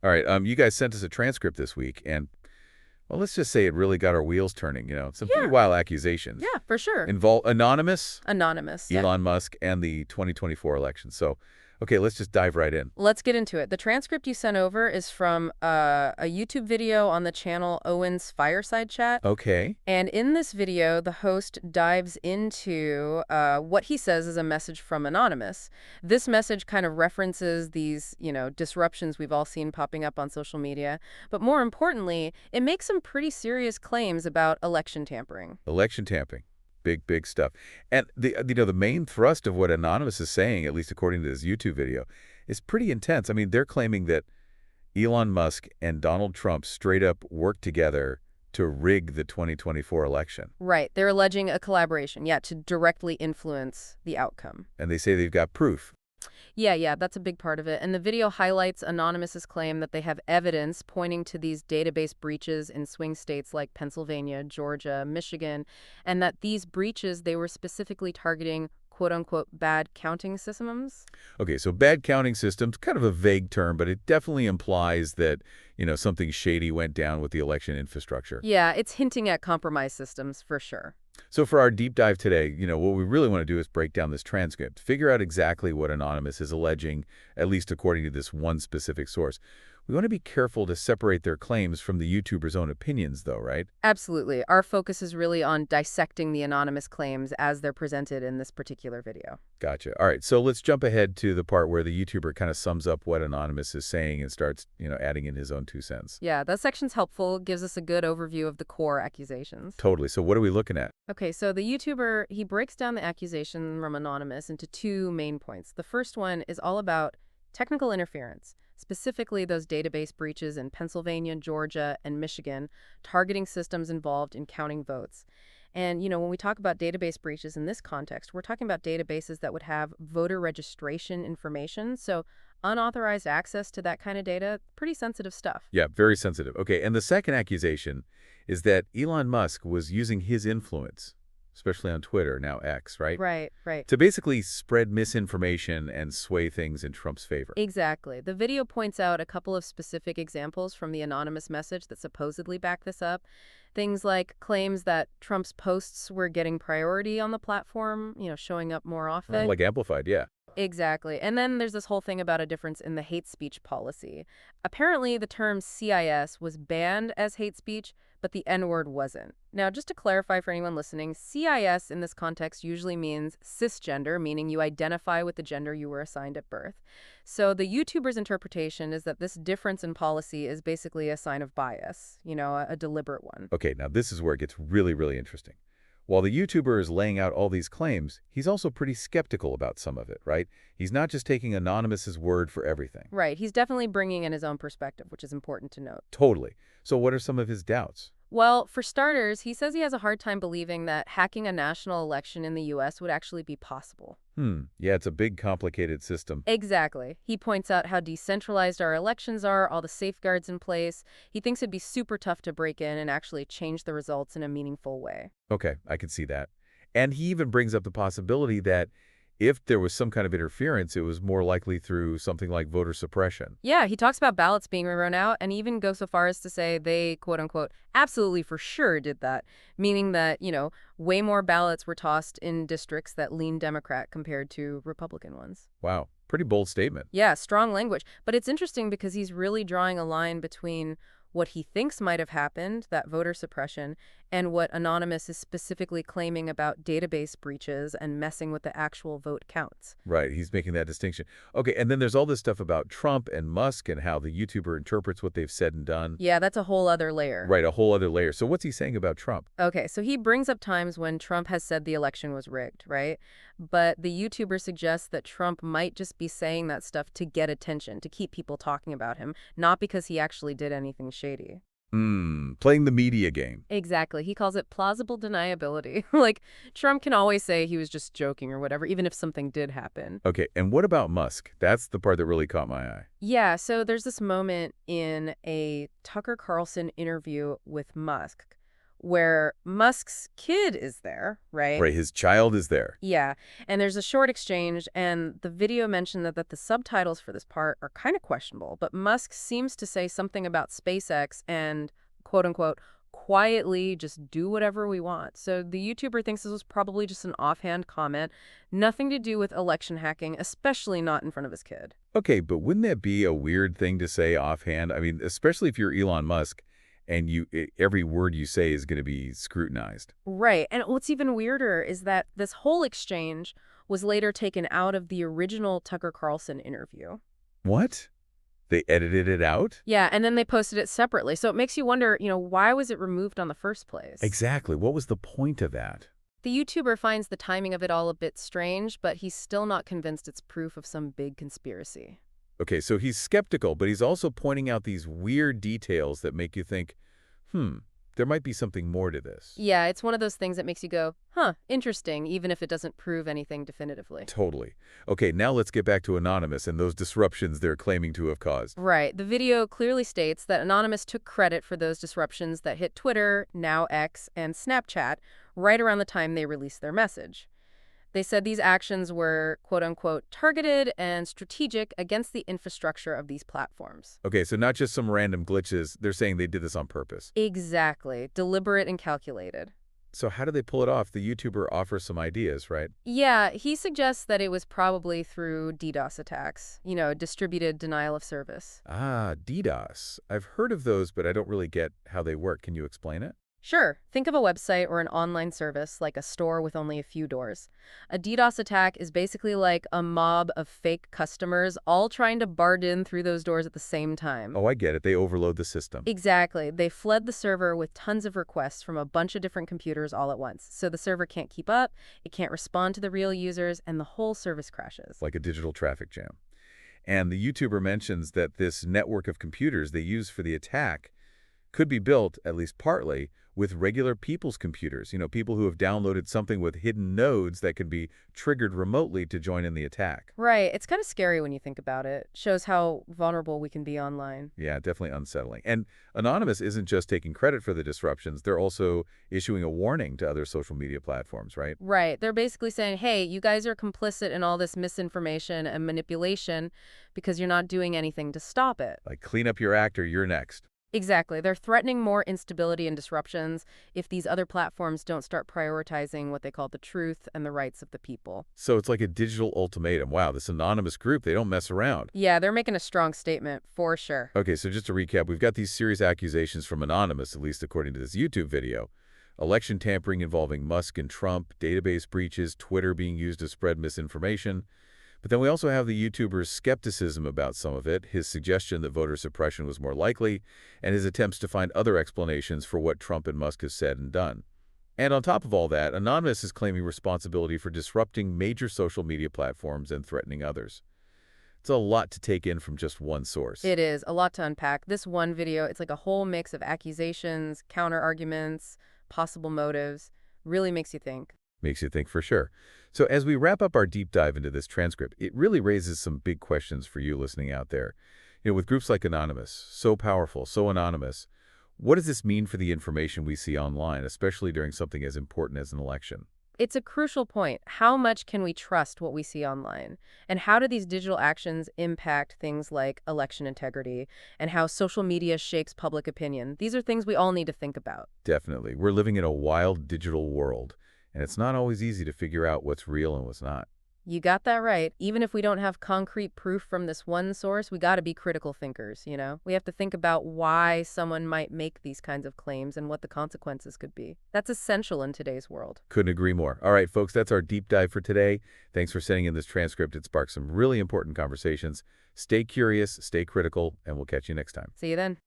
All right, you guys sent us a transcript this week, and, well, let's just say it really got our wheels turning, some pretty Yeah, wild accusations. yeah, for sure. Involve Anonymous, Anonymous, yeah. Elon Musk, and the 2024 election. So, okay, let's just dive right in. Let's get into it. The transcript you sent over is from a YouTube video on the channel Owen's Fireside Chat. Okay. And in this video, the host dives into what he says is a message from Anonymous. This message kind of references these, disruptions we've all seen popping up on social media. But more importantly, it makes some pretty serious claims about election tampering. Election tampering. Big, big stuff. And the main thrust of what Anonymous is saying, at least according to this YouTube video, is pretty intense. I mean, they're claiming that Elon Musk and Donald Trump straight up worked together to rig the 2024 election. Right. They're alleging a collaboration, yeah, to directly influence the outcome. And they say they've got proof. Yeah, that's a big part of it. And the video highlights Anonymous's claim that they have evidence pointing to these database breaches in swing states like Pennsylvania, Georgia, Michigan, and that these breaches, they were specifically targeting quote-unquote bad counting systems. Okay, so bad counting systems, kind of a vague term, but it definitely implies that, something shady went down with the election infrastructure. Yeah, it's hinting at compromised systems for sure. So for our deep dive today, what we really want to do is break down this transcript, figure out exactly what Anonymous is alleging, at least according to this one specific source. We want to be careful to separate their claims from the YouTuber's own opinions, though, right? Absolutely. Our focus is really on dissecting the anonymous claims as they're presented in this particular video. Gotcha. All right, so let's jump ahead to the part where the YouTuber kind of sums up what Anonymous is saying and starts, adding in his own 2 cents. Yeah, that section's helpful, gives us a good overview of the core accusations. Totally. So what are we looking at? Okay, so the YouTuber, he breaks down the accusation from Anonymous into 2 main points. The first one is all about technical interference, specifically those database breaches in Pennsylvania, Georgia, and Michigan, targeting systems involved in counting votes. And, when we talk about database breaches in this context, we're talking about databases that would have voter registration information. So unauthorized access to that kind of data, pretty sensitive stuff. Yeah, very sensitive. Okay, and the second accusation is that Elon Musk was using his influence, especially on Twitter, now X, right? Right. To basically spread misinformation and sway things in Trump's favor. Exactly. The video points out a couple of specific examples from the anonymous message that supposedly back this up. Things like claims that Trump's posts were getting priority on the platform, showing up more often. Like amplified, yeah. Exactly. And then there's this whole thing about a difference in the hate speech policy. Apparently, the term CIS was banned as hate speech, but the N-word wasn't. Now, just to clarify for anyone listening, CIS in this context usually means cisgender, meaning you identify with the gender you were assigned at birth. So the YouTuber's interpretation is that this difference in policy is basically a sign of bias, a deliberate one. Okay, now this is where it gets really, really interesting. While the YouTuber is laying out all these claims, he's also pretty skeptical about some of it, right? He's not just taking Anonymous's word for everything. Right. He's definitely bringing in his own perspective, which is important to note. Totally. So what are some of his doubts? Well, for starters, he says he has a hard time believing that hacking a national election in the U.S. would actually be possible. Yeah, it's a big, complicated system. Exactly. He points out how decentralized our elections are, all the safeguards in place. He thinks it'd be super tough to break in and actually change the results in a meaningful way. Okay, I can see that. And he even brings up the possibility that if there was some kind of interference, it was more likely through something like voter suppression. Yeah, he talks about ballots being run out and even goes so far as to say they, quote unquote, absolutely for sure did that, meaning that, way more ballots were tossed in districts that lean Democrat compared to Republican ones. Wow, pretty bold statement. Yeah, strong language. But it's interesting because he's really drawing a line between what he thinks might have happened, that voter suppression, and what Anonymous is specifically claiming about database breaches and messing with the actual vote counts. Right, he's making that distinction. Okay, and then there's all this stuff about Trump and Musk and how the YouTuber interprets what they've said and done. Yeah, that's a whole other layer. Right, a whole other layer. So what's he saying about Trump? Okay, so he brings up times when Trump has said the election was rigged, right? But the YouTuber suggests that Trump might just be saying that stuff to get attention, to keep people talking about him, not because he actually did anything shady. Playing the media game. Exactly. He calls it plausible deniability. Like, Trump can always say he was just joking or whatever, even if something did happen. Okay, and what about Musk? That's the part that really caught my eye. Yeah, so there's this moment in a Tucker Carlson interview with Musk where Musk's kid is there, right? Right, his child is there. Yeah, and there's a short exchange, and the video mentioned that the subtitles for this part are kind of questionable, but Musk seems to say something about SpaceX and, quote unquote, quietly just do whatever we want. So the YouTuber thinks this was probably just an offhand comment, nothing to do with election hacking, especially not in front of his kid. Okay, but wouldn't that be a weird thing to say offhand? I mean, especially if you're Elon Musk and every word you say is going to be scrutinized. Right, and what's even weirder is that this whole exchange was later taken out of the original Tucker Carlson interview. What? They edited it out? Yeah, and then they posted it separately. So it makes you wonder, why was it removed on the first place? Exactly. What was the point of that? The YouTuber finds the timing of it all a bit strange, but he's still not convinced it's proof of some big conspiracy. Okay, so he's skeptical, but he's also pointing out these weird details that make you think, there might be something more to this. Yeah, it's one of those things that makes you go, huh, interesting, even if it doesn't prove anything definitively. Totally. Okay, now let's get back to Anonymous and those disruptions they're claiming to have caused. Right. The video clearly states that Anonymous took credit for those disruptions that hit Twitter, now X, and Snapchat right around the time they released their message. They said these actions were, quote-unquote, targeted and strategic against the infrastructure of these platforms. Okay, so not just some random glitches. They're saying they did this on purpose. Exactly. Deliberate and calculated. So how do they pull it off? The YouTuber offers some ideas, right? Yeah, he suggests that it was probably through DDoS attacks, distributed denial of service. Ah, DDoS. I've heard of those, but I don't really get how they work. Can you explain it? Sure, think of a website or an online service like a store with only a few doors. A DDoS attack is basically like a mob of fake customers all trying to barge in through those doors at the same time. Oh, I get it. They overload the system. Exactly. They flood the server with tons of requests from a bunch of different computers all at once. So the server can't keep up, it can't respond to the real users, and the whole service crashes. Like a digital traffic jam. And the YouTuber mentions that this network of computers they use for the attack could be built, at least partly, with regular people's computers, people who have downloaded something with hidden nodes that could be triggered remotely to join in the attack. Right. It's kind of scary when you think about it. Shows how vulnerable we can be online. Yeah, definitely unsettling. And Anonymous isn't just taking credit for the disruptions, they're also issuing a warning to other social media platforms, right? Right. They're basically saying, hey, you guys are complicit in all this misinformation and manipulation because you're not doing anything to stop it. Like, clean up your act or you're next. Exactly. They're threatening more instability and disruptions if these other platforms don't start prioritizing what they call the truth and the rights of the people. So it's like a digital ultimatum. Wow, this Anonymous group, they don't mess around. Yeah, they're making a strong statement, for sure. Okay, so just to recap, we've got these serious accusations from Anonymous, at least according to this YouTube video. Election tampering involving Musk and Trump, database breaches, Twitter being used to spread misinformation. But then we also have the YouTuber's skepticism about some of it, his suggestion that voter suppression was more likely, and his attempts to find other explanations for what Trump and Musk have said and done. And on top of all that, Anonymous is claiming responsibility for disrupting major social media platforms and threatening others. It's a lot to take in from just one source. It is a lot to unpack. This one video, it's like a whole mix of accusations, counter-arguments, possible motives. Really makes you think. Makes you think for sure. So as we wrap up our deep dive into this transcript, it really raises some big questions for you listening out there. With groups like Anonymous, so powerful, so anonymous, what does this mean for the information we see online, especially during something as important as an election? It's a crucial point. How much can we trust what we see online? And how do these digital actions impact things like election integrity and how social media shapes public opinion? These are things we all need to think about. Definitely. We're living in a wild digital world, and it's not always easy to figure out what's real and what's not. You got that right. Even if we don't have concrete proof from this one source, we got to be critical thinkers, We have to think about why someone might make these kinds of claims and what the consequences could be. That's essential in today's world. Couldn't agree more. All right, folks, that's our deep dive for today. Thanks for sending in this transcript. It sparked some really important conversations. Stay curious, stay critical, and we'll catch you next time. See you then.